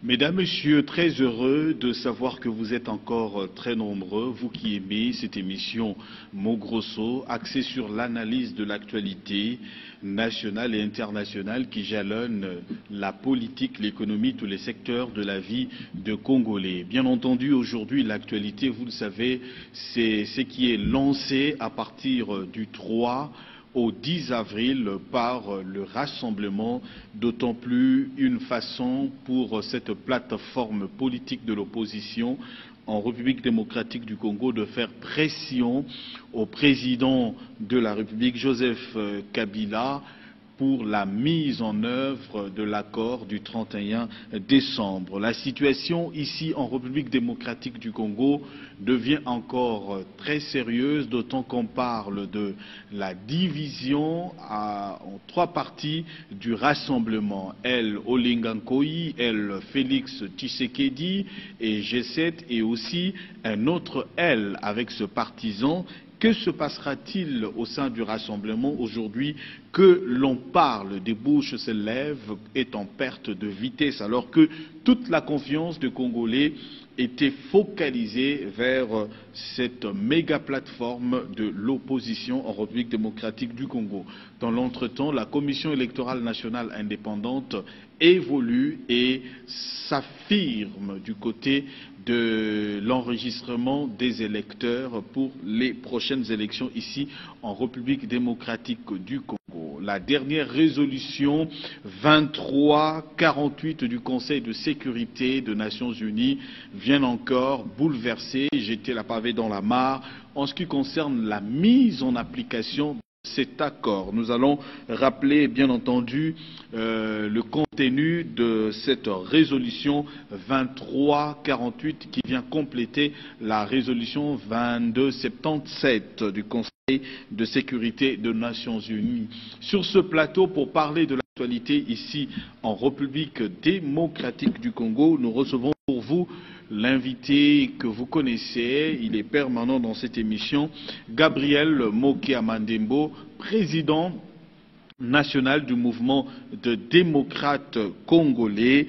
Mesdames, Messieurs, très heureux de savoir que vous êtes encore très nombreux, vous qui aimez cette émission Mo Grosso, axée sur l'analyse de l'actualité nationale et internationale qui jalonne la politique, l'économie, tous les secteurs de la vie de Congolais. Bien entendu, aujourd'hui, l'actualité, vous le savez, c'est ce qui est lancé à partir du 3 au 10 avril par le rassemblement, d'autant plus une façon pour cette plateforme politique de l'opposition en République démocratique du Congo de faire pression au président de la République, Joseph Kabila, pour la mise en œuvre de l'accord du 31 décembre. La situation ici en République démocratique du Congo devient encore très sérieuse, d'autant qu'on parle de la division en trois parties du rassemblement. Elle, Olingankoï, elle, Félix Tshisekedi et G7, et aussi un autre elle avec ce partisan. Que se passera-t-il au sein du rassemblement aujourd'hui que l'on parle, des bouches se lèvent, est en perte de vitesse, alors que toute la confiance des Congolais était focalisée vers cette méga plateforme de l'opposition en République démocratique du Congo. Dans l'entretemps, la Commission électorale nationale indépendante évolue et s'affirme du côté de l'enregistrement des électeurs pour les prochaines élections ici en République démocratique du Congo. La dernière résolution 2348 du Conseil de sécurité des Nations Unies vient encore bouleverser, jeter la pavée dans la mare en ce qui concerne la mise en application de cet accord. Nous allons rappeler bien entendu le contenu de cette résolution 2348 qui vient compléter la résolution 2277 du Conseil de sécurité des Nations Unies. Sur ce plateau, pour parler de l'actualité ici en République démocratique du Congo, nous recevons pour vous l'invité que vous connaissez, il est permanent dans cette émission, Gabriel Mokéamandembo, président national du mouvement de démocrates congolais,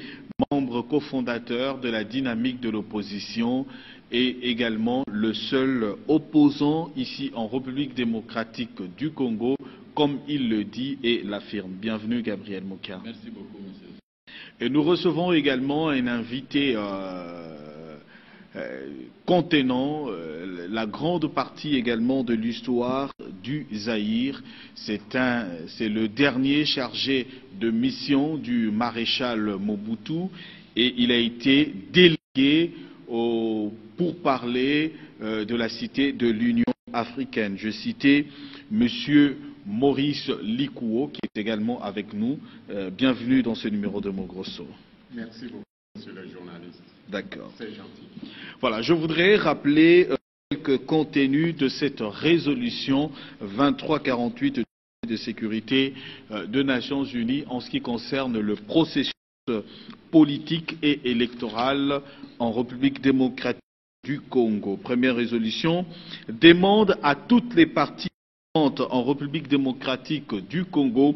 membre cofondateur de la dynamique de l'opposition et également le seul opposant ici en République démocratique du Congo, comme il le dit et l'affirme. Bienvenue Gabriel Moka. Merci beaucoup, monsieur. Et nous recevons également un invité contenant la grande partie également de l'histoire du Zaïre. C'est le dernier chargé de mission du maréchal Mobutu et il a été délégué pour parler de la cité de l'Union africaine. Je citais monsieur Maurice Likouo qui est également avec nous. Bienvenue dans ce numéro de Mo Grosso. Merci beaucoup, monsieur le journaliste. D'accord. C'est gentil. Voilà, je voudrais rappeler quelques contenus de cette résolution 2348 de sécurité des Nations Unies en ce qui concerne le processus politique et électoral en République démocratique du Congo. Première résolution demande à toutes les parties en République démocratique du Congo,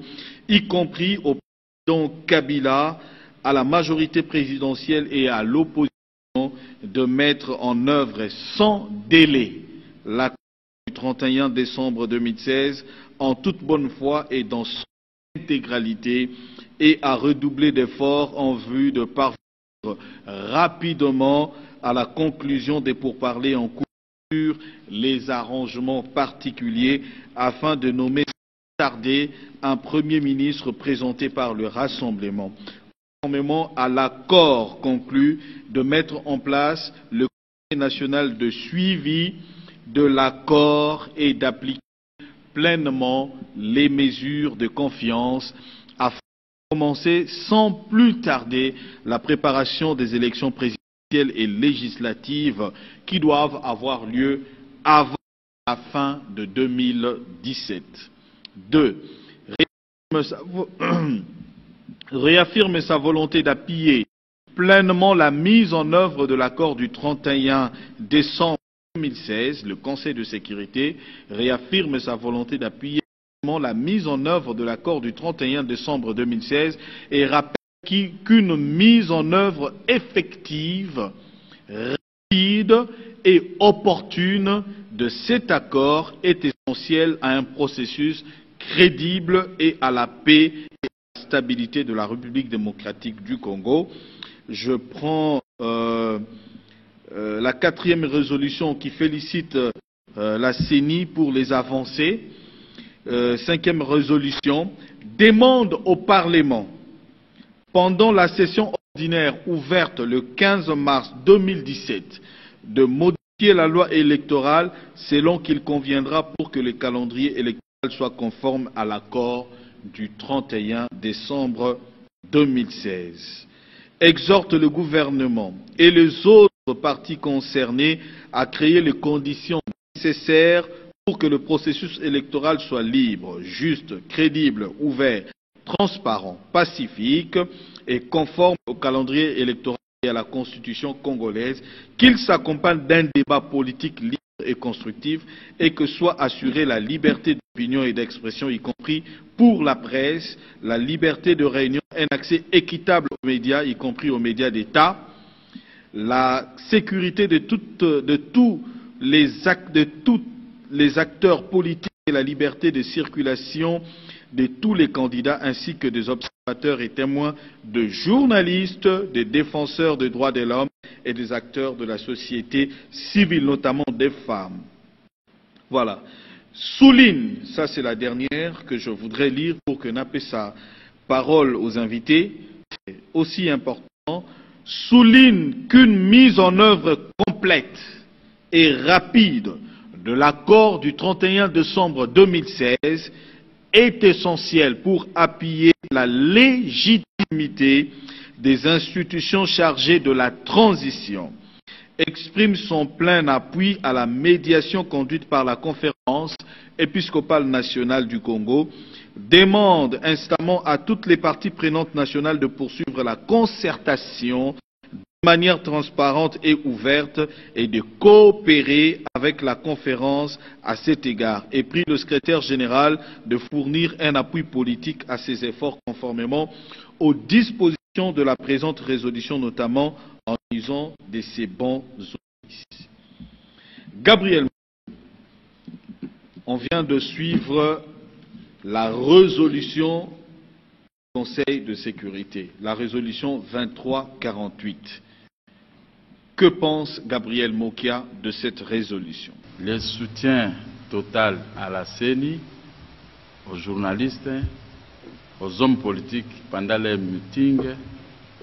y compris au président Kabila, à la majorité présidentielle et à l'opposition, de mettre en œuvre sans délai l'accord du 31 décembre 2016 en toute bonne foi et dans son intégralité et à redoubler d'efforts en vue de parvenir rapidement à la conclusion des pourparlers en cours sur les arrangements particuliers afin de nommer sans tarder un Premier ministre présenté par le Rassemblement. Conformément à l'accord conclu, de mettre en place le Conseil national de suivi de l'accord et d'appliquer pleinement les mesures de confiance afin de commencer sans plus tarder la préparation des élections présidentielles et législatives qui doivent avoir lieu avant la fin de 2017. 2. Réaffirme sa volonté d'appuyer pleinement la mise en œuvre de l'accord du 31 décembre 2016. Le Conseil de sécurité réaffirme sa volonté d'appuyer pleinement la mise en œuvre de l'accord du 31 décembre 2016 et rappelle qu'une mise en œuvre effective, rapide et opportune de cet accord est essentielle à un processus crédible et à la paix et à la stabilité de la République démocratique du Congo. Je prends la 4e résolution qui félicite la CENI pour les avancées. 5e résolution demande au Parlement, pendant la session ordinaire ouverte le 15 mars 2017, de modifier la loi électorale selon qu'il conviendra pour que le calendrier électoral soit conforme à l'accord du 31 décembre 2016. Exhorte le gouvernement et les autres parties concernées à créer les conditions nécessaires pour que le processus électoral soit libre, juste, crédible, ouvert, transparent, pacifique et conforme au calendrier électoral et à la Constitution congolaise, qu'il s'accompagne d'un débat politique libre et constructif et que soit assurée la liberté d'opinion et d'expression, y compris pour la presse, la liberté de réunion, un accès équitable aux médias, y compris aux médias d'État, la sécurité de tous les acteurs politiques et la liberté de circulation de tous les candidats ainsi que des observateurs et témoins, de journalistes, des défenseurs des droits de l'homme et des acteurs de la société civile, notamment des femmes. Voilà. Souligne, ça c'est la dernière que je voudrais lire pour que n'appelle sa parole aux invités, c'est aussi important, souligne qu'une mise en œuvre complète et rapide de l'accord du 31 décembre 2016 est essentielle pour appuyer la légitimité des institutions chargées de la transition, exprime son plein appui à la médiation conduite par la Conférence épiscopale nationale du Congo, demande instamment à toutes les parties prenantes nationales de poursuivre la concertation de manière transparente et ouverte et de coopérer avec la conférence à cet égard, et prie le secrétaire général de fournir un appui politique à ces efforts conformément aux dispositions de la présente résolution, notamment en usant de ces bons outils. Gabriel, on vient de suivre la résolution du Conseil de sécurité, la résolution 2348. Que pense Gabriel Mokia de cette résolution? Le soutien total à la CENI, aux journalistes, aux hommes politiques pendant les meetings,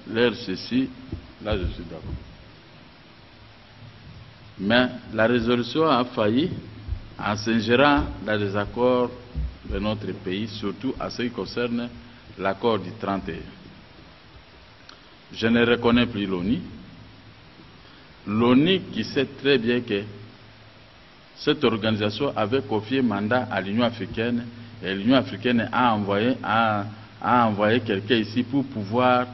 leur ceci, là je suis d'accord. Mais la résolution a failli en s'ingérant dans les accords de notre pays, surtout à ce qui concerne l'accord du 31. Je ne reconnais plus l'ONU. L'ONU qui sait très bien que cette organisation avait confié mandat à l'Union africaine et l'Union africaine a envoyé quelqu'un ici pour pouvoir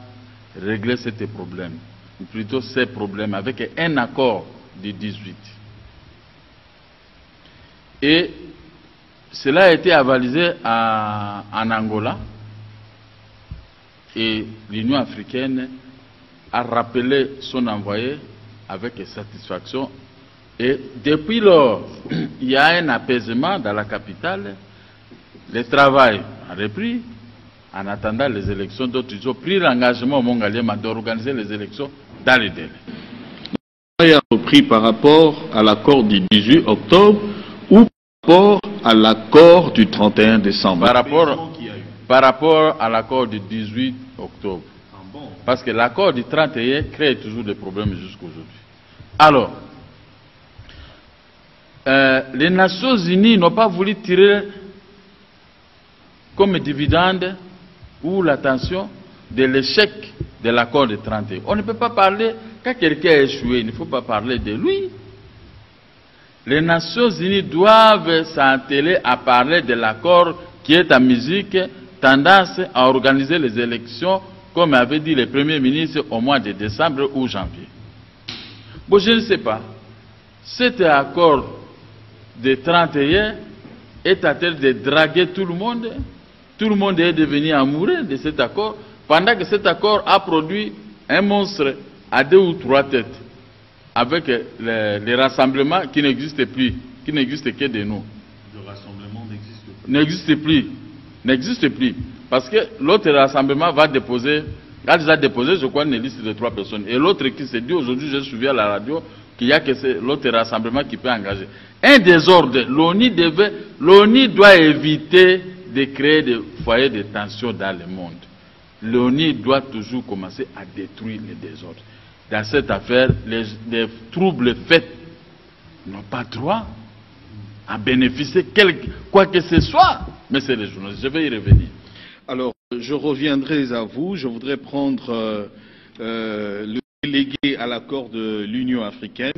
régler ces problèmes, ou plutôt ces problèmes, avec un accord du 18. Et cela a été avalisé en Angola et l'Union africaine a rappelé son envoyé avec satisfaction. Et depuis lors, il y a un apaisement dans la capitale. Le travail a repris en attendant les élections. D'autres ils ont pris l'engagement au Mongaliema d'organiser les élections dans les délais. Il a repris par rapport à l'accord du 18 octobre ou par rapport à l'accord du 31 décembre? Par rapport à l'accord du 18 octobre. Parce que l'accord du 31 crée toujours des problèmes jusqu'à aujourd'hui. Alors, les Nations Unies n'ont pas voulu tirer comme dividende ou l'attention de l'échec de l'accord du 31. On ne peut pas parler, quand quelqu'un a échoué, il ne faut pas parler de lui. Les Nations Unies doivent s'atteler à parler de l'accord qui est en musique, tendance à organiser les élections, comme avait dit le Premier ministre au mois de décembre ou janvier. Bon, je ne sais pas. Cet accord de 31 est à tel de draguer tout le monde. Tout le monde est devenu amoureux de cet accord. Pendant que cet accord a produit un monstre à 2 ou 3 têtes, avec les rassemblements qui n'existent plus, qui n'existent que de nous. Le rassemblement N'existe plus. Parce que l'autre rassemblement a déjà déposé, je crois, une liste de 3 personnes. Et l'autre qui s'est dit, aujourd'hui, je suivi à la radio, qu'il n'y a que l'autre rassemblement qui peut engager. Un désordre, l'ONU doit éviter de créer des foyers de tension dans le monde. L'ONU doit toujours commencer à détruire les désordres. Dans cette affaire, les troubles faits n'ont pas droit à bénéficier quoi que ce soit. Mais c'est les journalistes, je vais y revenir. Alors, je reviendrai à vous. Je voudrais prendre le délégué à l'accord de l'Union africaine,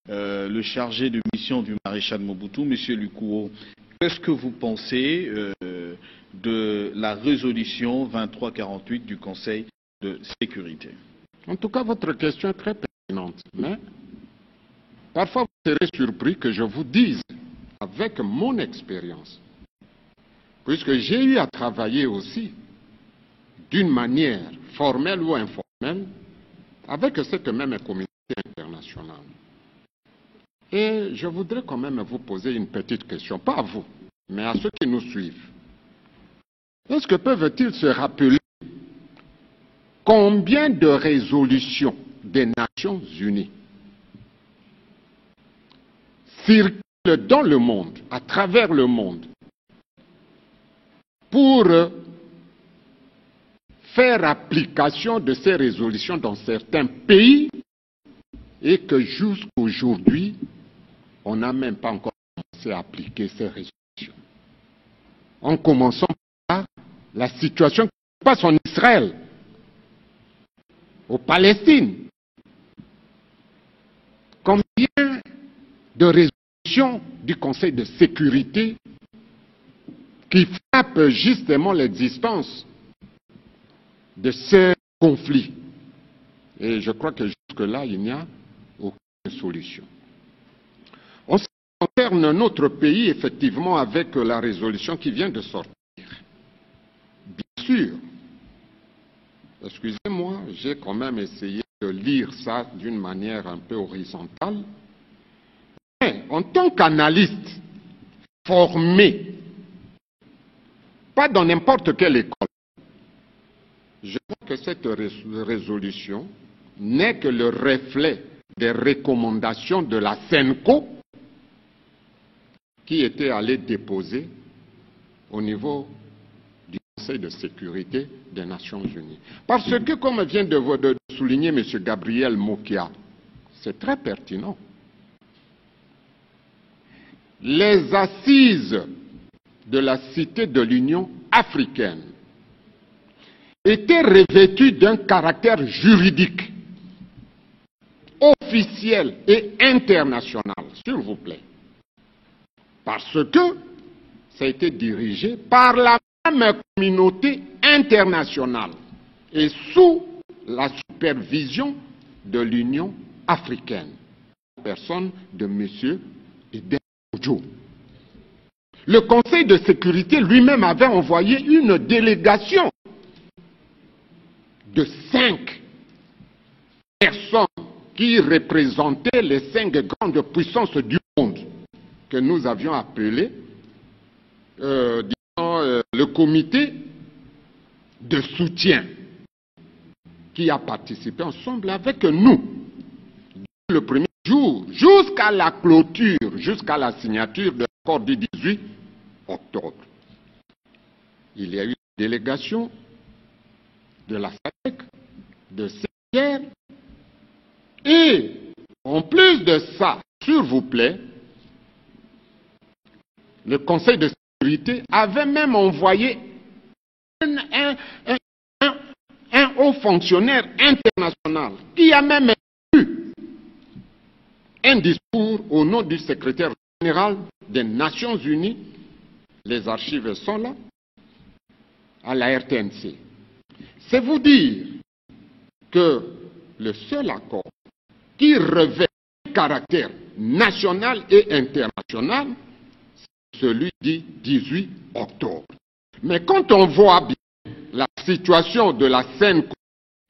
le chargé de mission du maréchal Mobutu, M. Lukuo. Qu'est-ce que vous pensez de la résolution 2348 du Conseil de sécurité? En tout cas, votre question est très pertinente. Mais parfois, vous serez surpris que je vous dise, avec mon expérience, puisque j'ai eu à travailler aussi, d'une manière formelle ou informelle, avec cette même communauté internationale. Et je voudrais quand même vous poser une petite question, pas à vous, mais à ceux qui nous suivent. Est-ce que peuvent-ils se rappeler combien de résolutions des Nations Unies circulent dans le monde, à travers le monde, pour faire application de ces résolutions dans certains pays, et que jusqu'aujourd'hui, on n'a même pas encore commencé à appliquer ces résolutions. En commençant par la situation qui se passe en Israël, aux Palestine. Combien de résolutions du Conseil de sécurité qui frappent justement l'existence de ces conflits? Et je crois que jusque-là, il n'y a aucune solution. En ce qui concerne notre pays, effectivement, avec la résolution qui vient de sortir, bien sûr, excusez-moi, j'ai quand même essayé de lire ça d'une manière un peu horizontale. Mais en tant qu'analyste formé, pas dans n'importe quelle école, je vois que cette résolution n'est que le reflet des recommandations de la CENCO qui était allée déposer au niveau du Conseil de sécurité des Nations Unies. Parce que, comme vient de souligner M. Gabriel Mokia, c'est très pertinent. Les assises de la Cité de l'Union africaine étaient revêtues d'un caractère juridique, officiel et international, s'il vous plaît. Parce que ça a été dirigé par la même communauté internationale et sous la supervision de l'Union africaine, personne de M. Eden Ojo. Le Conseil de sécurité lui-même avait envoyé une délégation de 5 personnes qui représentaient les 5 grandes puissances du monde que nous avions appelées le comité de soutien qui a participé ensemble avec nous le premier jour jusqu'à la clôture, jusqu'à la signature de l'accord du 18 octobre. Il y a eu une délégation de la SADC, de CIR, et en plus de ça, s'il vous plaît, le Conseil de sécurité avait même envoyé un haut fonctionnaire international qui a même eu un discours au nom du secrétaire général des Nations Unies. Les archives sont là, à la RTNC. C'est vous dire que le seul accord qui revêt un caractère national et international, c'est celui du 18 octobre. Mais quand on voit bien la situation de la scène,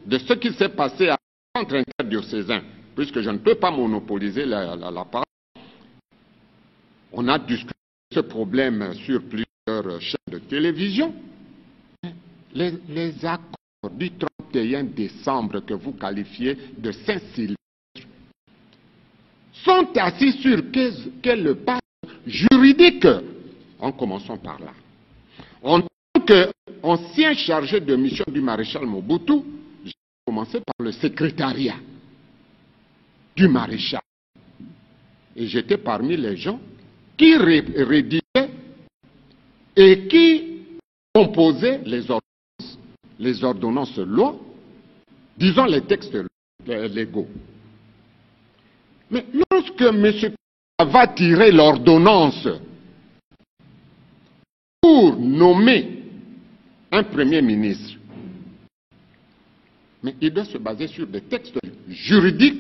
de ce qui s'est passé à centre interdiocésain, puisque je ne peux pas monopoliser la parole, on a discuté ce problème sur plusieurs chaînes de télévision. Les accords du 31 décembre que vous qualifiez de Saint-Sylvestre sont assis sur quelle base juridique? En commençant par là. En tant qu'ancien chargé de mission du maréchal Mobutu, j'ai commencé par le secrétariat du maréchal. Et j'étais parmi les gens qui rédigeaient et qui composaient les ordonnances loi, disons les textes légaux. Mais lorsque M. va tirer l'ordonnance pour nommer un premier ministre, mais il doit se baser sur des textes juridiques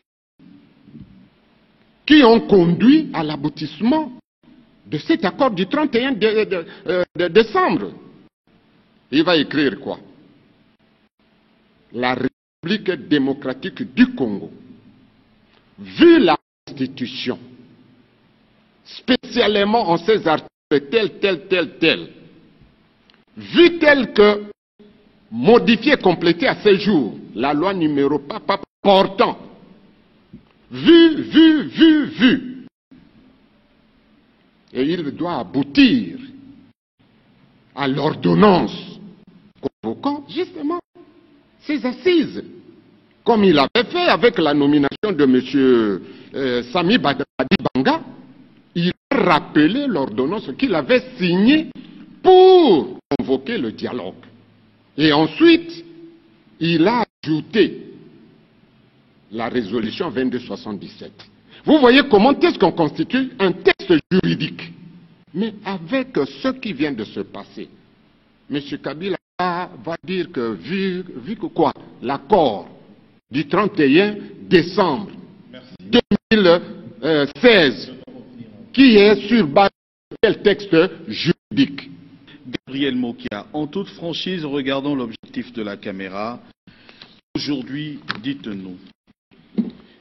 qui ont conduit à l'aboutissement de cet accord du 31 décembre. Il va écrire quoi? La République démocratique du Congo, vu la Constitution, spécialement en ces articles tel, vu tel que modifié, complété à ce jour, la loi numéro pas portant, vu. Et il doit aboutir à l'ordonnance convoquant justement ces assises, comme il avait fait avec la nomination de M. Sami Badibanga. Il a rappelé l'ordonnance qu'il avait signée pour convoquer le dialogue. Et ensuite, il a ajouté la résolution 2277. Vous voyez comment est-ce qu'on constitue un texte juridique. Mais avec ce qui vient de se passer, M. Kabila va dire que vu que quoi, l'accord du 31 décembre 2016, qui est sur base de quel texte juridique? Gabriel Mokia, en toute franchise, regardons l'objectif de la caméra. Aujourd'hui, dites-nous,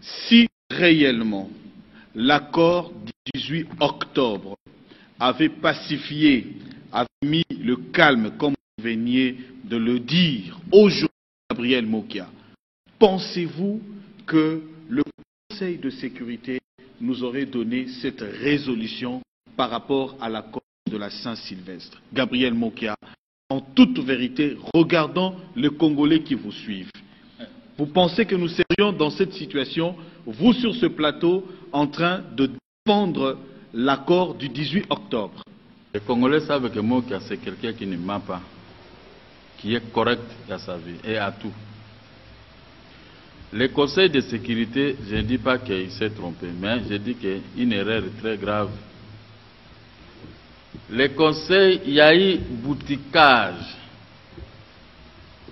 si réellement l'accord du 18 octobre avait pacifié, avait mis le calme, comme vous veniez de le dire, aujourd'hui, Gabriel Mokia, pensez-vous que le Conseil de sécurité nous aurait donné cette résolution par rapport à l'accord de la Saint-Sylvestre? Gabriel Mokia, en toute vérité, regardons les Congolais qui vous suivent. Vous pensez que nous serions dans cette situation, vous sur ce plateau, en train de défendre l'accord du 18 octobre? Les Congolais savent que Mokia, c'est quelqu'un qui ne ment pas, qui est correct dans sa vie et à tout. Le Conseil de sécurité, je ne dis pas qu'il s'est trompé, mais je dis qu'il y a une erreur très grave. Le Conseil, il y a eu bouticage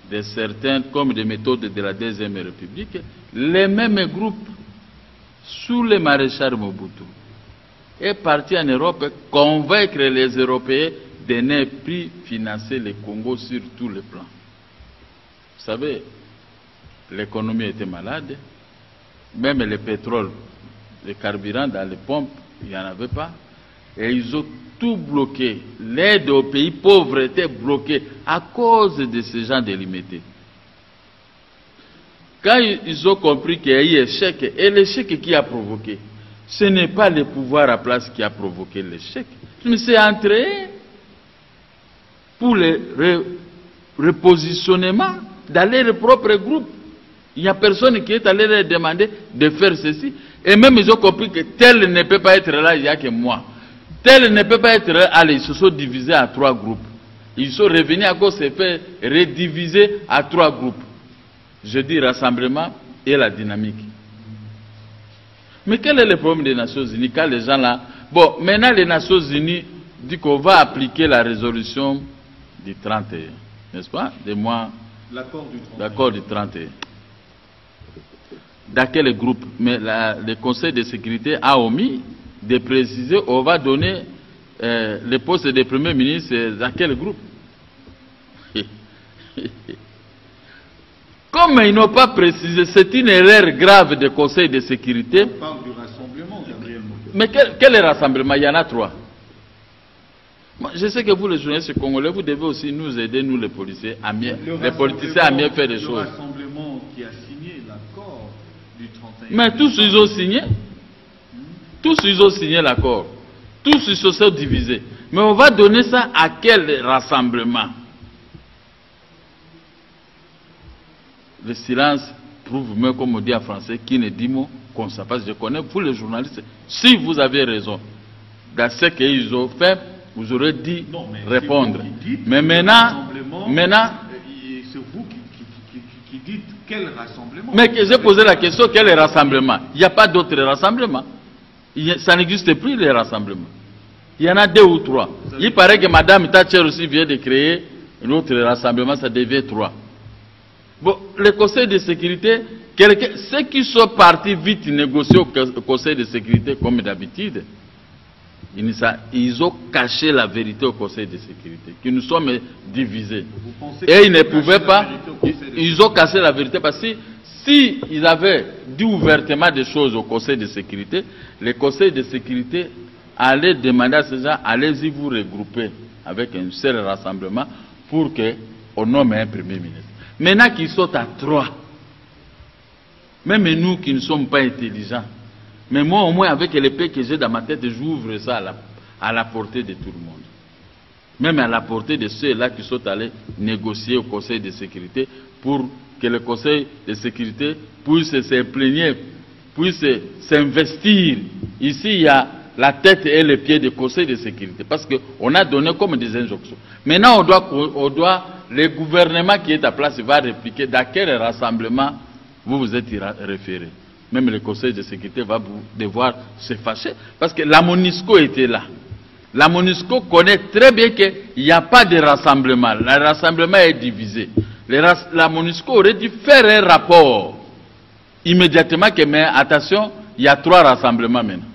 de certains, comme des méthodes de la Deuxième République, les mêmes groupes, sous le maréchal Mobutu, est parti en Europe convaincre les Européens de ne plus financer le Congo sur tous les plans. Vous savez, l'économie était malade, même le pétrole, le carburant dans les pompes, il n'y en avait pas. Et ils ont tout bloqué. L'aide aux pays pauvres était bloquée à cause de ces gens délimités. Quand ils ont compris qu'il y a eu échec, et l'échec qui a provoqué, ce n'est pas le pouvoir à place qui a provoqué l'échec, mais c'est entré pour le repositionnement dans leur propre groupe. Il n'y a personne qui est allé leur demander de faire ceci. Et même ils ont compris que tel ne peut pas être là, il n'y a que moi. Tel ne peut pas être là. Allez, ils se sont divisés en 3 groupes. Ils sont revenus à cause de faire rediviser à 3 groupes. Je dis rassemblement et la dynamique. Mais quel est le problème des Nations Unies quand les gens là... Bon, maintenant les Nations Unies disent qu'on va appliquer la résolution du 31, n'est-ce pas? L'accord du 31. Dans quel groupe? Mais le Conseil de sécurité a omis de préciser, on va donner le poste de Premier ministre dans quel groupe? Comme ils n'ont pas précisé, c'est une erreur grave du Conseil de sécurité. On parle du rassemblement, Gabriel Moto. Mais quel rassemblement? Il y en a 3. Moi, je sais que vous, les journalistes congolais, vous devez aussi nous aider, nous les policiers, à mieux, les politiciens à mieux faire des choses. Le rassemblement qui a signé l'accord du 31. Mais tous ils ont signé. Tous ils ont signé l'accord. Tous ils se sont divisés. Mais on va donner ça à quel rassemblement? Le silence prouve mieux, comme on dit en français, qui ne dit mot qu'on s'en passe. Je connais, vous les journalistes, si vous avez raison, dans ce qu'ils ont fait, vous aurez dit non, répondre. Dites, mais maintenant, c'est vous qui dites quel rassemblement. Mais j'ai posé la question, quel rassemblement? Il n'y a pas d'autres rassemblements. Ça n'existe plus, les rassemblements. Il y en a 2 ou 3. Il paraît que Mme Thatcher aussi vient de créer un autre rassemblement, ça devient 3. Bon, le Conseil de sécurité, ceux qui sont partis vite négocier au Conseil de sécurité, comme d'habitude, ils ont caché la vérité au Conseil de sécurité, que nous sommes divisés. Et ils ne pouvaient pas, ils ont caché la vérité parce que si ils avaient dit ouvertement des choses au Conseil de sécurité, le Conseil de sécurité allait demander à ces gens, allez-y vous regrouper avec un seul rassemblement pour qu'on nomme un Premier ministre. Maintenant qu'ils sont à 3, même nous qui ne sommes pas intelligents, mais moi au moins avec l'épée que j'ai dans ma tête, j'ouvre ça à la portée de tout le monde. Même à la portée de ceux-là qui sont allés négocier au Conseil de sécurité pour que le Conseil de sécurité puisse s'imprégner, puisse s'investir. Ici, il y a la tête et les pieds du Conseil de sécurité, parce qu'on a donné comme des injonctions. Maintenant, le gouvernement qui est à place va répliquer dans quel rassemblement vous êtes référé. Même le Conseil de sécurité va devoir se fâcher, parce que la MONUSCO était là. La MONUSCO connaît très bien qu'il n'y a pas de rassemblement. Le rassemblement est divisé. La MONUSCO aurait dû faire un rapport immédiatement que, mais attention, il y a 3 rassemblements maintenant.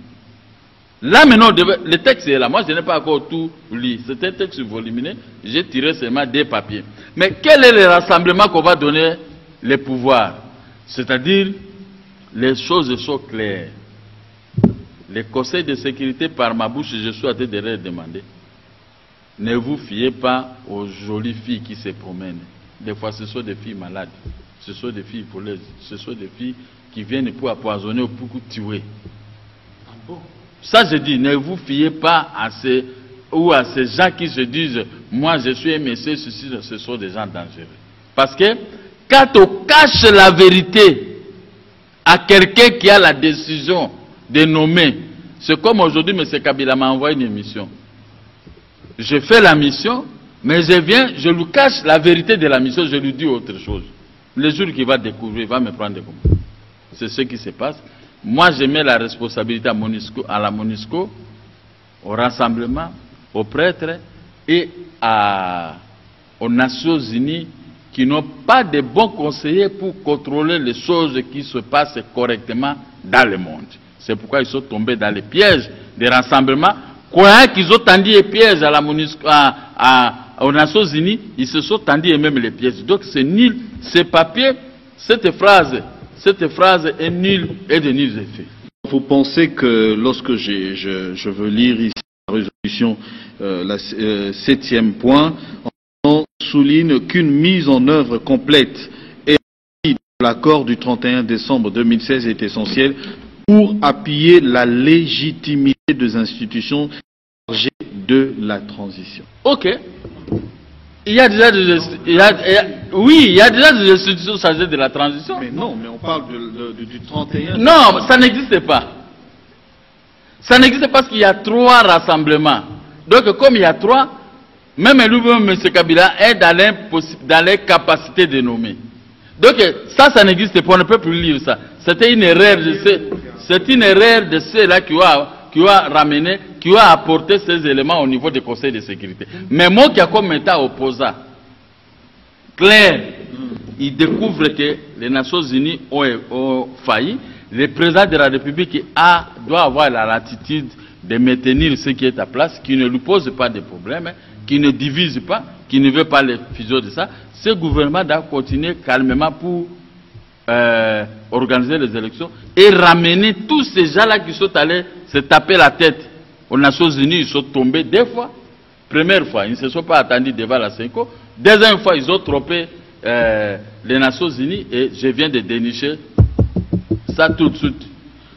Là maintenant, le texte est là. Moi, je n'ai pas encore tout lu. C'est un texte volumineux. J'ai tiré seulement des papiers. Mais quel est le rassemblement qu'on va donner les pouvoirs? C'est-à-dire, les choses sont claires. Le Conseil de sécurité, par ma bouche, je suis en train de leur demander. Ne vous fiez pas aux jolies filles qui se promènent. Des fois, ce sont des filles malades. Ce sont des filles voleuses. Ce sont des filles qui viennent pour empoisonner ou pour tuer. Ah bon? Ça, je dis, ne vous fiez pas à ces gens qui se disent, moi je suis un monsieur, ce sont des gens dangereux. Parce que quand on cache la vérité à quelqu'un qui a la décision de nommer, c'est comme aujourd'hui, M. Kabila m'a envoyé une mission. Je fais la mission, mais je lui cache la vérité de la mission, je lui dis autre chose. Le jour qu'il va découvrir, il va me prendre des comptes. C'est ce qui se passe. Moi, je mets la responsabilité à la MONUSCO, au rassemblement, aux prêtres et aux Nations Unies qui n'ont pas de bons conseillers pour contrôler les choses qui se passent correctement dans le monde. C'est pourquoi ils sont tombés dans les pièges des rassemblements. Croyant qu'ils ont tendu les pièges à la MONUSCO, aux Nations Unies, ils se sont tendus eux-mêmes les pièges. Donc c'est nul. Ces papiers, cette phrase est nulle et de nuls effets. Vous pensez que lorsque je veux lire ici la résolution, la 7e point, on souligne qu'une mise en œuvre complète et de l'accord du 31 décembre 2016 est essentielle pour appuyer la légitimité des institutions chargées de la transition. Ok. Il y a déjà des institutions chargées de la transition. Mais non, mais on parle du 31. Non, ça n'existe pas. Ça n'existe pas parce qu'il y a 3 rassemblements. Donc, comme il y a 3, même lui-même, M. Kabila, est dans les capacités de nommer. Donc, ça n'existe pas. On ne peut plus lire ça. C'était une erreur de ceux-là qui ont ramené, qui ont apporté ces éléments au niveau du Conseil de sécurité. Mais moi qui a comme état opposant, clair, il découvre que les Nations Unies ont failli. Le président de la République doit avoir la latitude de maintenir ce qui est à place, qui ne lui pose pas de problème, qui ne divise pas, qui ne veut pas les fusions de ça, ce gouvernement doit continuer calmement pour organiser les élections et ramener tous ces gens-là qui sont allés se taper la tête aux Nations Unies. Ils sont tombés 2 fois. Première fois, ils ne se sont pas attendus devant la CENCO. Deuxième fois, ils ont trompé les Nations Unies et je viens de dénicher ça tout de suite.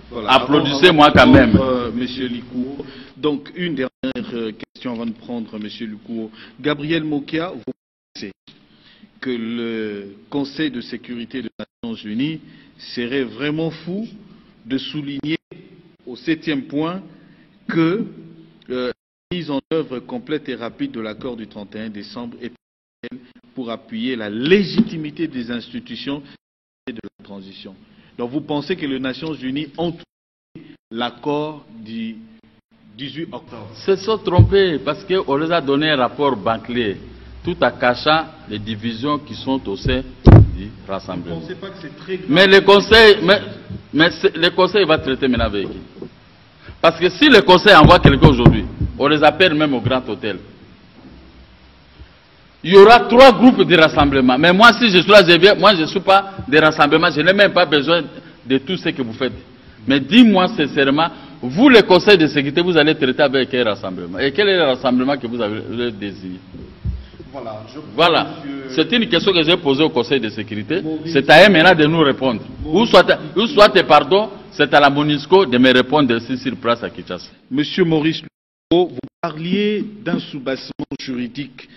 Voilà. Applaudissez-moi quand même. Monsieur Likouo. Donc, une dernière question avant de prendre Monsieur Likouo. Gabriel Mokia, vous pensez que le Conseil de sécurité des Nations Unies serait vraiment fou de souligner au 7e point que la mise en œuvre complète et rapide de l'accord du 31 décembre est pour appuyer la légitimité des institutions et de la transition. Donc vous pensez que les Nations Unies ont l'accord du 18 octobre? Se sont trompés parce qu'on les a donné un rapport bâclé, tout en cachant les divisions qui sont au sein du rassemblement. Vous ne pensez pas que c'est très grave? Mais le Conseil va traiter maintenant avec qui? Parce que si le Conseil envoie quelqu'un aujourd'hui, on les appelle même au Grand Hôtel. Il y aura 3 groupes de rassemblement. Mais moi, si je suis là, moi je ne suis pas des rassemblements, je n'ai même pas besoin de tout ce que vous faites. Mais dis-moi sincèrement, vous, le Conseil de sécurité, vous allez traiter avec quel rassemblement? Et quel est le rassemblement que vous avez désigné? Voilà. C'est une question que j'ai posée au Conseil de sécurité. C'est à eux maintenant de nous répondre. Ou soit, pardon, c'est à la MONUSCO de me répondre ici sur place à Kinshasa. Monsieur Maurice Likouo, vous parliez d'un soubassement juridique,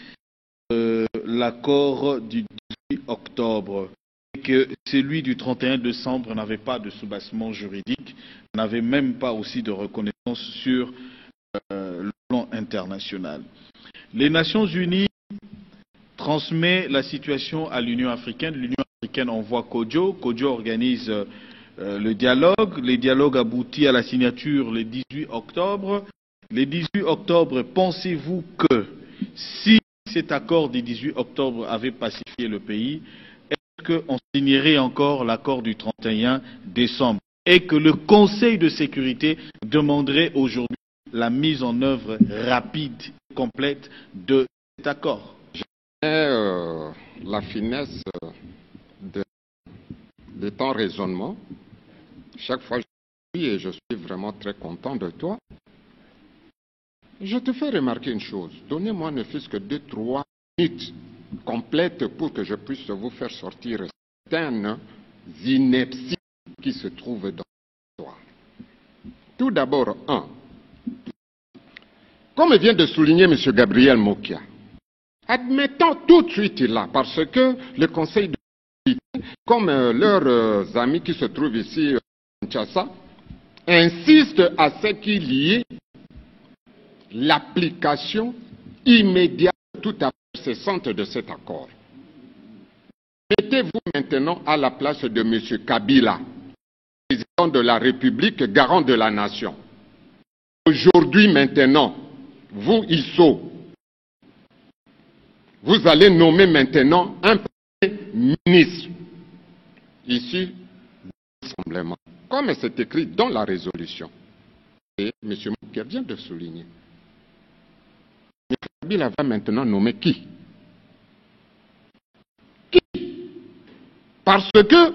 l'accord du 18 octobre, et que celui du 31 décembre n'avait pas de soubassement juridique, n'avait même pas aussi de reconnaissance sur le plan international. Les Nations Unies transmet la situation à l'Union africaine. L'Union africaine envoie Kodjo. Kodjo organise le dialogue. Le dialogue aboutit à la signature le 18 octobre. Le 18 octobre, pensez-vous que si cet accord du 18 octobre avait pacifié le pays, est-ce qu'on signerait encore l'accord du 31 décembre et que le Conseil de sécurité demanderait aujourd'hui la mise en œuvre rapide et complète de cet accord? La finesse de ton raisonnement. Chaque fois, je suis vraiment très content de toi. Je te fais remarquer une chose. Donnez-moi ne fût-ce que 2-3 minutes complètes pour que je puisse vous faire sortir certaines inepties qui se trouvent dans toi. Tout d'abord, comme vient de souligner M. Gabriel Mokia, admettons tout de suite là, parce que le Conseil de sécurité, comme leurs amis qui se trouvent ici à Kinshasa, insiste à ce qu'il y ait l'application immédiate, tout à fait cessante de cet accord. Mettez-vous maintenant à la place de M. Kabila, président de la République, garant de la nation. Aujourd'hui, maintenant, vous, Isso, vous allez nommer maintenant un premier ministre, ici, de l'Assemblée, comme c'est écrit dans la résolution. Et M. Mokia vient de souligner. M. Kabila va maintenant nommer qui? Parce que,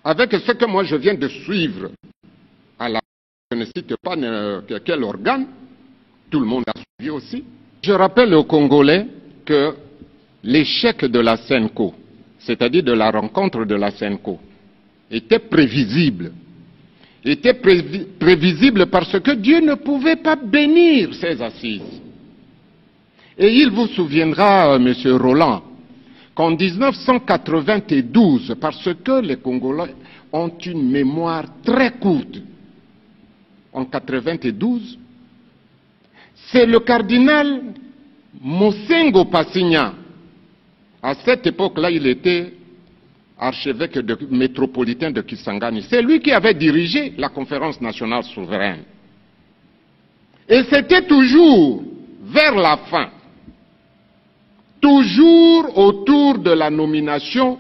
avec ce que moi je viens de suivre, je ne cite pas quel organe, tout le monde a suivi aussi. Je rappelle aux Congolais que l'échec de la CENCO, c'est-à-dire de la rencontre de la CENCO, était prévisible. Était prévisible parce que Dieu ne pouvait pas bénir ces assises. Et il vous souviendra, M. Roland, qu'en 1992, parce que les Congolais ont une mémoire très courte, en 1992, c'est le cardinal Mosengo Passigna. À cette époque-là, il était archevêque métropolitain de Kisangani. C'est lui qui avait dirigé la conférence nationale souveraine. Et c'était toujours vers la fin, toujours autour de la nomination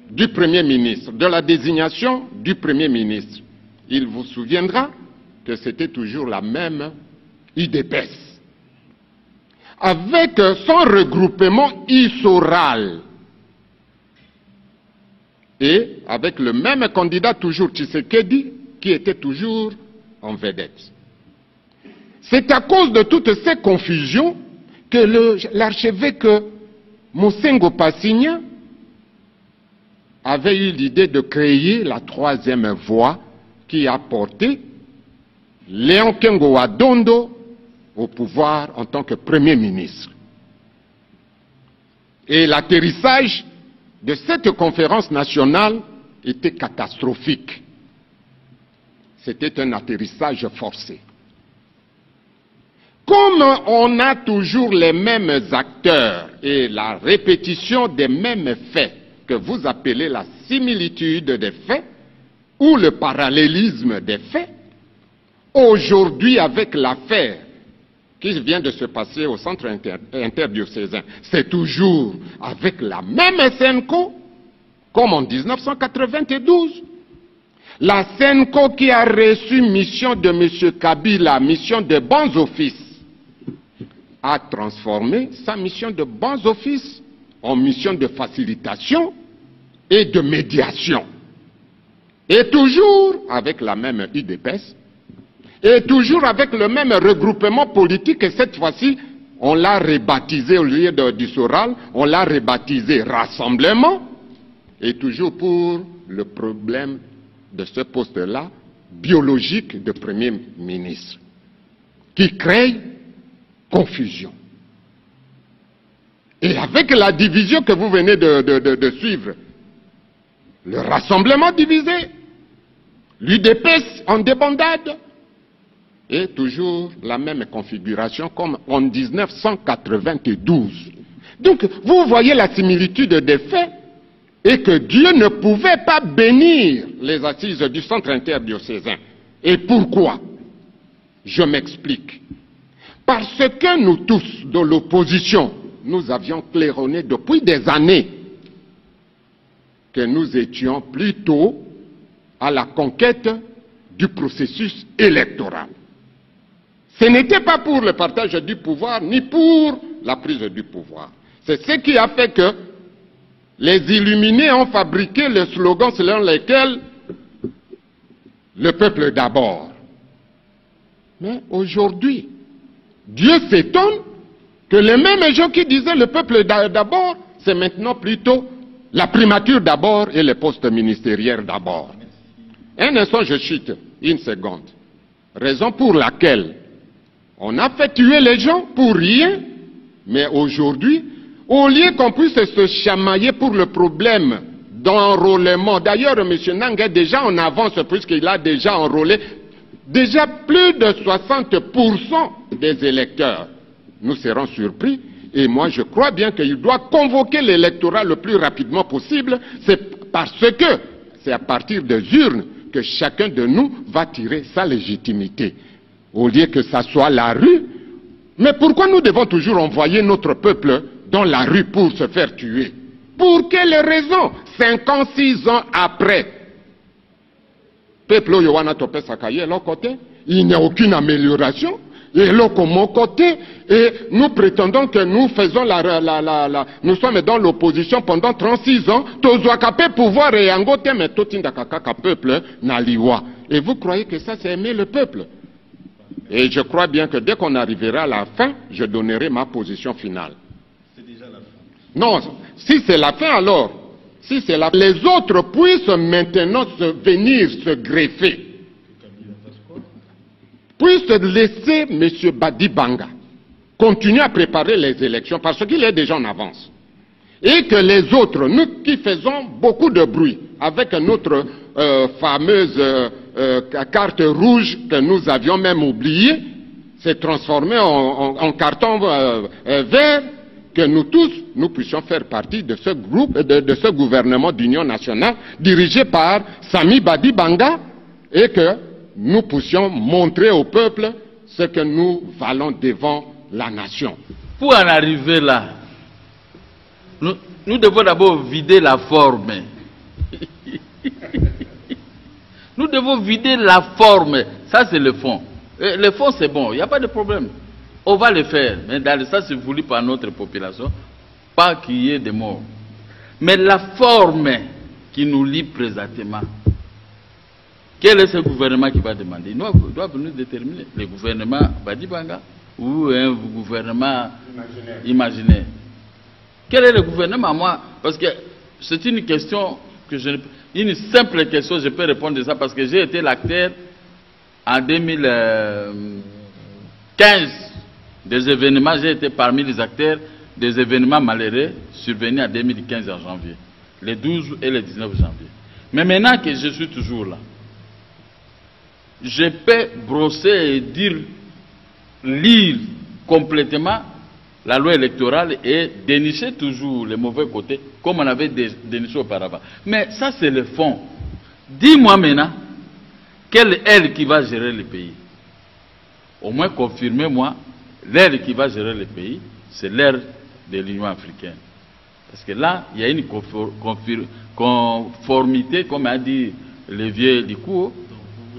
du Premier ministre, de la désignation du Premier ministre. Il vous souviendra que c'était toujours la même UDPS. avec son regroupement issoral. Et avec le même candidat, toujours Tshisekedi, qui était toujours en vedette. C'est à cause de toutes ces confusions que l'archevêque Mosengo Passigna avait eu l'idée de créer la troisième voie qui a porté Léon Kengo Adondo au pouvoir en tant que Premier ministre. Et l'atterrissage de cette conférence nationale était catastrophique. C'était un atterrissage forcé. Comme on a toujours les mêmes acteurs et la répétition des mêmes faits, que vous appelez la similitude des faits, ou le parallélisme des faits, aujourd'hui avec l'affaire qui vient de se passer au centre interdiocésain, c'est toujours avec la même SENCO, comme en 1992. La SENCO qui a reçu mission de M. Kabila, mission de bons offices, a transformé sa mission de bons offices en mission de facilitation et de médiation. Et toujours avec la même UDPS, et toujours avec le même regroupement politique, et cette fois-ci, on l'a rebaptisé au lieu du Soral, on l'a rebaptisé Rassemblement, et toujours pour le problème de ce poste-là, biologique de Premier ministre, qui crée confusion. Et avec la division que vous venez de suivre, le rassemblement divisé, l'UDPS en débandade, et toujours la même configuration comme en 1992. Donc, vous voyez la similitude des faits, et que Dieu ne pouvait pas bénir les assises du centre interdiocésain. Et pourquoi? Je m'explique. Parce que nous tous, de l'opposition, nous avions claironné depuis des années que nous étions plutôt à la conquête du processus électoral. Ce n'était pas pour le partage du pouvoir, ni pour la prise du pouvoir. C'est ce qui a fait que les illuminés ont fabriqué le slogan selon lequel le peuple d'abord. Mais aujourd'hui, Dieu s'étonne que les mêmes gens qui disaient le peuple d'abord, c'est maintenant plutôt la primature d'abord et les postes ministériels d'abord. Un instant, je chute, une seconde. Raison pour laquelle on a fait tuer les gens pour rien, mais aujourd'hui, au lieu qu'on puisse se chamailler pour le problème d'enrôlement, d'ailleurs, M. Nang est déjà en avance puisqu'il a déjà enrôlé déjà plus de 60% des électeurs. Nous serons surpris et moi je crois bien qu'il doit convoquer l'électorat le plus rapidement possible. C'est parce que c'est à partir des urnes que chacun de nous va tirer sa légitimité. Au lieu que ça soit la rue. Mais pourquoi nous devons toujours envoyer notre peuple dans la rue pour se faire tuer? Pour quelle raison? 5 ans, 6 ans après, peuple Yowana Topé Sakaye est l'autre côté, il n'y a aucune amélioration. Et l'autre mon côté, et nous prétendons que nous faisons nous sommes dans l'opposition pendant 36 ans, Tozoakape pouvoir et Angote, mais Totindakaka peuple Naliwa. Et vous croyez que ça c'est aimer le peuple? Et je crois bien que dès qu'on arrivera à la fin, je donnerai ma position finale. C'est déjà la fin. Non, si c'est la fin alors, si c'est la fin, les autres puissent maintenant venir se greffer. Puissent laisser M. Badi Banga continuer à préparer les élections parce qu'il est déjà en avance. Et que les autres, nous qui faisons beaucoup de bruit avec notre fameuse carte rouge que nous avions même oubliée, s'est transformée en carton vert, que nous tous, nous puissions faire partie de ce groupe, de ce gouvernement d'union nationale dirigé par Sami Badi Banga et que nous puissions montrer au peuple ce que nous valons devant la nation. Pour en arriver là, nous devons d'abord vider la forme. Nous devons vider la forme. Ça, c'est le fond. Et le fond, c'est bon. Il n'y a pas de problème. On va le faire, mais dans le sens voulu par notre population, pas qu'il y ait des morts. Mais la forme qui nous lie présentement, quel est ce gouvernement qui va demander? Il doit nous déterminer. Le gouvernement Badibanga ou un gouvernement imaginaire. Quel est le gouvernement, moi? Parce que c'est une question que une simple question, je peux répondre de ça parce que j'ai été l'acteur en 2015 des événements, j'ai été parmi les acteurs des événements malheureux survenus en 2015 en janvier, les 12 et le 19 janvier. Mais maintenant que je suis toujours là, je peux brosser et dire, lire complètement la loi électorale et dénicher toujours les mauvais côtés comme on avait déniché auparavant. Mais ça c'est le fond. Dis-moi maintenant, quelle est elle qui va gérer le pays? Au moins confirmez-moi, l'aile qui va gérer le pays, c'est l'aile de l'Union africaine. Parce que là, il y a une conformité, comme a dit le vieux Dikour,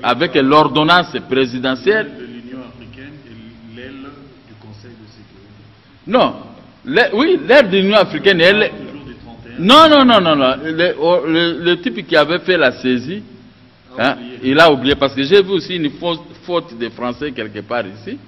avec l'ordonnance présidentielle. De l'Union africaine et l'aile du Conseil de sécurité. Non, oui, l'aile de l'Union africaine, elle. Toujours du 31. Non. Le type qui avait fait la saisie, hein, il a oublié. Parce que j'ai vu aussi une faute des Français quelque part ici.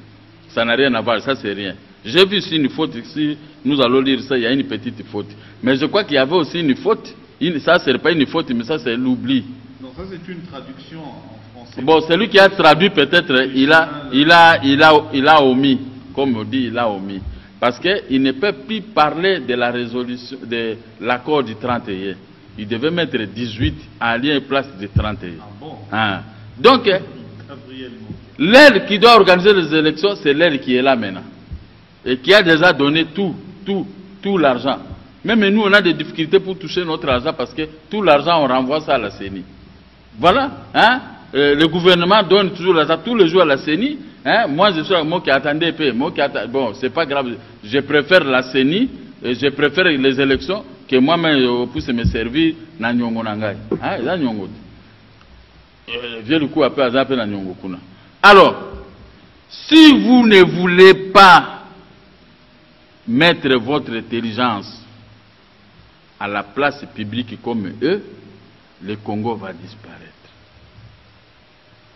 Ça n'a rien à voir, ça c'est rien. J'ai vu aussi une faute ici, nous allons lire ça, il y a une petite faute. Mais je crois qu'il y avait aussi une faute. Ça, ce n'est pas une faute, mais ça c'est l'oubli. Non, ça c'est une traduction en français. Bon, celui qui a traduit peut-être, il a omis, comme on dit, il a omis. Parce qu'il ne peut plus parler de la résolution, de l'accord du 31. Il devait mettre 18 en lien et place de 31. Ah bon? Hein. Donc, l'aile qui doit organiser les élections, c'est l'aile qui est là maintenant. Et qui a déjà donné tout l'argent. Même nous, on a des difficultés pour toucher notre argent parce que tout l'argent, on renvoie ça à la CENI. Voilà. Hein? Le gouvernement donne toujours l'argent tous les jours à la CENI. Hein? Moi, je suis moi qui attendais peu. Bon, c'est pas grave. Je préfère la CENI, je préfère les élections que moi-même, je puisse me servir dans Nyongo Nangai. Hein? Dans Nyongo. Viens le coup après, à Zapé dans Nyongo Kuna. Alors, si vous ne voulez pas mettre votre intelligence à la place publique comme eux, le Congo va disparaître.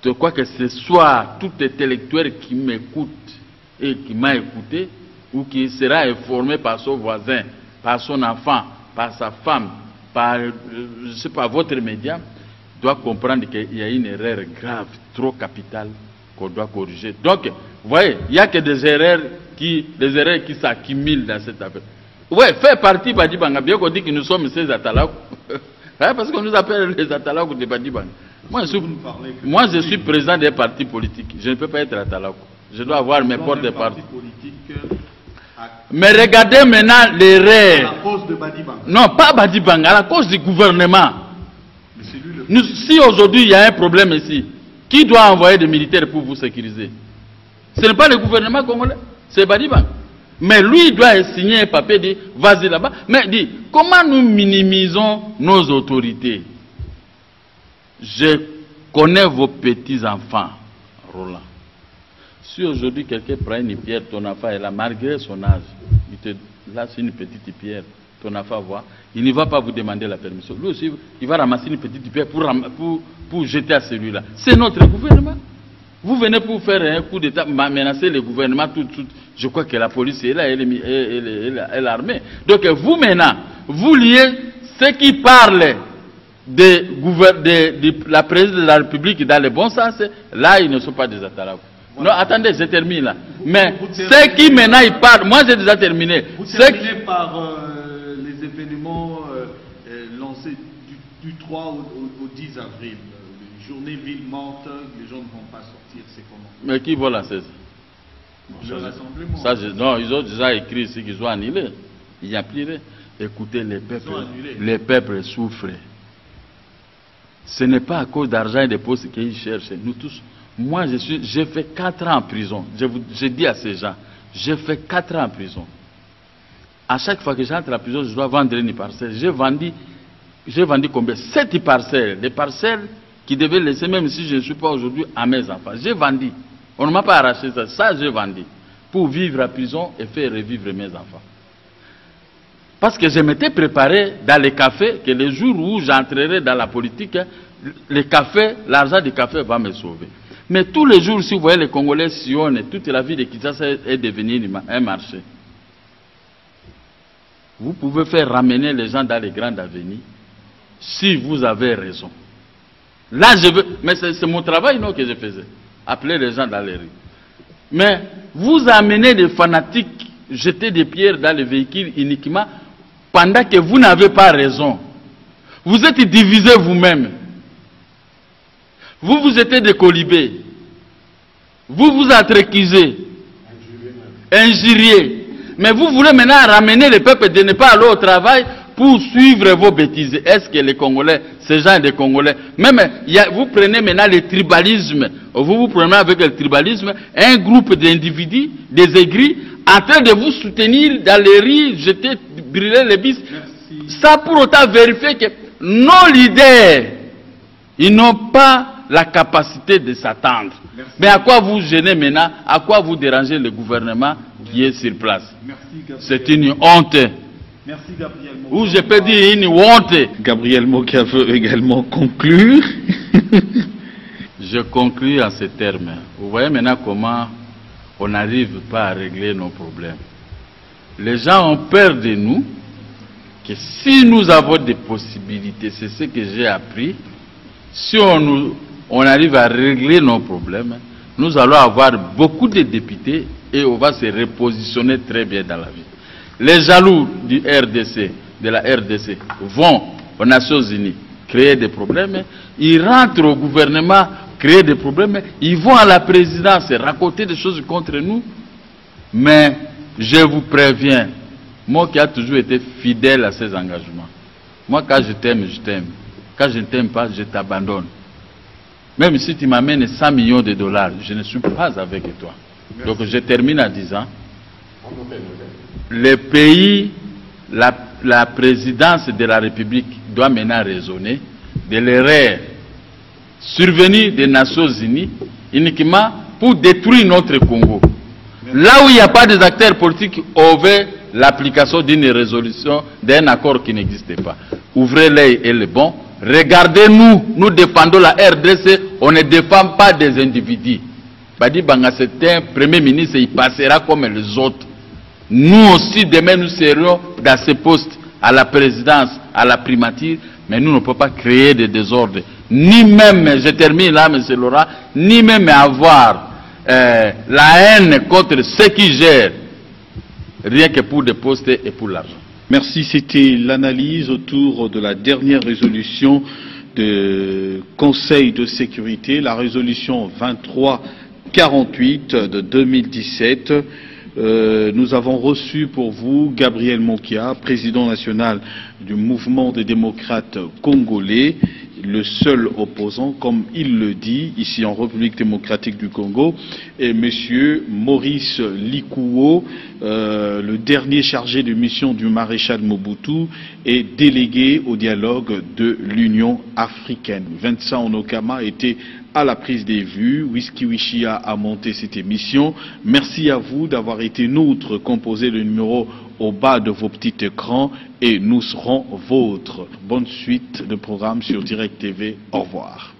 Je crois que ce soit tout intellectuel qui m'écoute et qui m'a écouté ou qui sera informé par son voisin, par son enfant, par sa femme, par je sais pas, votre média, doit comprendre qu'il y a une erreur grave, trop capitale qu'on doit corriger. Donc, vous voyez, il n'y a que des erreurs qui s'accumulent dans cette affaire. Oui, fait partie Badibanga, bien qu'on dit que nous sommes ces Atalakou. Parce qu'on nous appelle les Atalakou de Badibanga. Moi, je suis président des partis politiques. Je ne peux pas être Atalakou. Je dois avoir mes portes de parti. Mais regardez maintenant l'erreur. À la cause de Badibanga. Non, pas Badibanga, à la cause du gouvernement. Si aujourd'hui il y a un problème ici, qui doit envoyer des militaires pour vous sécuriser? Ce n'est pas le gouvernement congolais, c'est Badibanga. Mais lui, il doit signer un papier, dit, vas-y là-bas. Mais dit, comment nous minimisons nos autorités? Je connais vos petits-enfants, Roland. Si aujourd'hui quelqu'un prend une pierre, ton enfant est là, malgré son âge, là c'est une petite pierre, ton enfant voit, il ne va pas vous demander la permission. Lui aussi, il va ramasser une petite pierre pour jeter à celui-là. C'est notre gouvernement. Vous venez pour faire un coup d'État, menacer le gouvernement tout de suite. Je crois que la police est là et l'armée. Donc vous maintenant, vous liez ceux qui parlent de la présidence de la République dans le bon sens, là ils ne sont pas des Atalakou. Voilà. Non, attendez, je termine là. Mais ceux qui maintenant ils parlent, moi j'ai déjà terminé. Vous terminez par les événements lancés du 3 au 10 avril. Journée ville morte, les gens ne vont pas sortir, c'est comment? Mais qui va la saisir? Le rassemblement. Non, ils ont déjà écrit ici qu'ils ont annulé. Il n'y a plus rien. Écoutez, les peuples souffrent. Ce n'est pas à cause d'argent et de postes qu'ils cherchent. Nous tous. Moi, j'ai fait 4 ans en prison. Je dis à ces gens, j'ai fait 4 ans en prison. À chaque fois que j'entre en prison, je dois vendre une parcelle. J'ai vendu combien? 7 parcelles. Des parcelles qui devaient laisser, même si je ne suis pas aujourd'hui, à mes enfants. J'ai vendu. On ne m'a pas arraché ça. Ça, j'ai vendu. pour vivre à prison et faire revivre mes enfants. Parce que je m'étais préparé dans les cafés que le jour où j'entrerai dans la politique, les cafés, l'argent du café va me sauver. Mais tous les jours, si vous voyez les Congolais sillonnent, toute la ville de Kinshasa est devenue un marché. Vous pouvez faire ramener les gens dans les grandes avenues si vous avez raison. Là, je veux... Mais c'est mon travail, non, que je faisais. Appeler les gens dans les rues. Mais vous amenez des fanatiques jeter des pierres dans les véhicules uniquement pendant que vous n'avez pas raison. Vous êtes divisés vous-même. Vous êtes des colibés. Vous vous atréquisez. Injuriez. Mais vous voulez maintenant ramener le peuple de ne pas aller au travail pour suivre vos bêtises. Est-ce que les Congolais, ces gens des Congolais, même vous prenez maintenant le tribalisme, vous prenez avec le tribalisme un groupe d'individus, des aigris, en train de vous soutenir dans les rues, jeter, brûler les bis. Ça pour autant vérifier que nos leaders, ils n'ont pas la capacité de s'attendre. Mais à quoi vous gênez maintenant? À quoi vous dérangez le gouvernement qui est sur place? C'est une honte. Merci Gabriel Mokia. Ou je peux dire une honte. Gabriel Mokia veut également conclure. Je conclue en ces termes. Vous voyez maintenant comment on n'arrive pas à régler nos problèmes. Les gens ont peur de nous, que si nous avons des possibilités, c'est ce que j'ai appris, si on arrive à régler nos problèmes, nous allons avoir beaucoup de députés et on va se repositionner très bien dans la vie. Les jaloux du RDC, de la RDC, vont aux Nations Unies créer des problèmes, ils rentrent au gouvernement créer des problèmes, ils vont à la présidence raconter des choses contre nous, mais je vous préviens, moi qui ai toujours été fidèle à ces engagements, moi quand je t'aime, je t'aime, quand je ne t'aime pas, je t'abandonne. Même si tu m'amènes 100 millions de dollars, je ne suis pas avec toi. Merci. Donc je termine en disant, le pays, la présidence de la République doit maintenant raisonner de l'erreur survenue des Nations Unies uniquement pour détruire notre Congo. Merci. Là où il n'y a pas des acteurs politiques, ouvrez l'application d'une résolution, d'un accord qui n'existe pas. Ouvrez l'œil et le bon. Regardez-nous, nous défendons la RDC, on ne défend pas des individus. Badi Banga, c'est un premier ministre, il passera comme les autres. Nous aussi, demain, nous serons dans ce postes, à la présidence, à la primature, mais nous ne pouvons pas créer des désordres. Ni même, je termine là, M. Laurent, ni même avoir la haine contre ceux qui gèrent, rien que pour des postes et pour l'argent. Merci, c'était l'analyse autour de la dernière résolution du Conseil de sécurité, la résolution 2348 de 2017. Nous avons reçu pour vous Gabriel Mokia, président national du mouvement des démocrates congolais, le seul opposant, comme il le dit, ici en République démocratique du Congo, et monsieur Maurice Likouo, le dernier chargé de mission du maréchal Mobutu et délégué au dialogue de l'Union africaine. Vincent Onokama était à la prise des vues. Whisky Wishia a monté cette émission. Merci à vous d'avoir été nôtres. Composez le numéro au bas de vos petits écrans et nous serons vôtres. Bonne suite de programme sur Direct TV. Au revoir.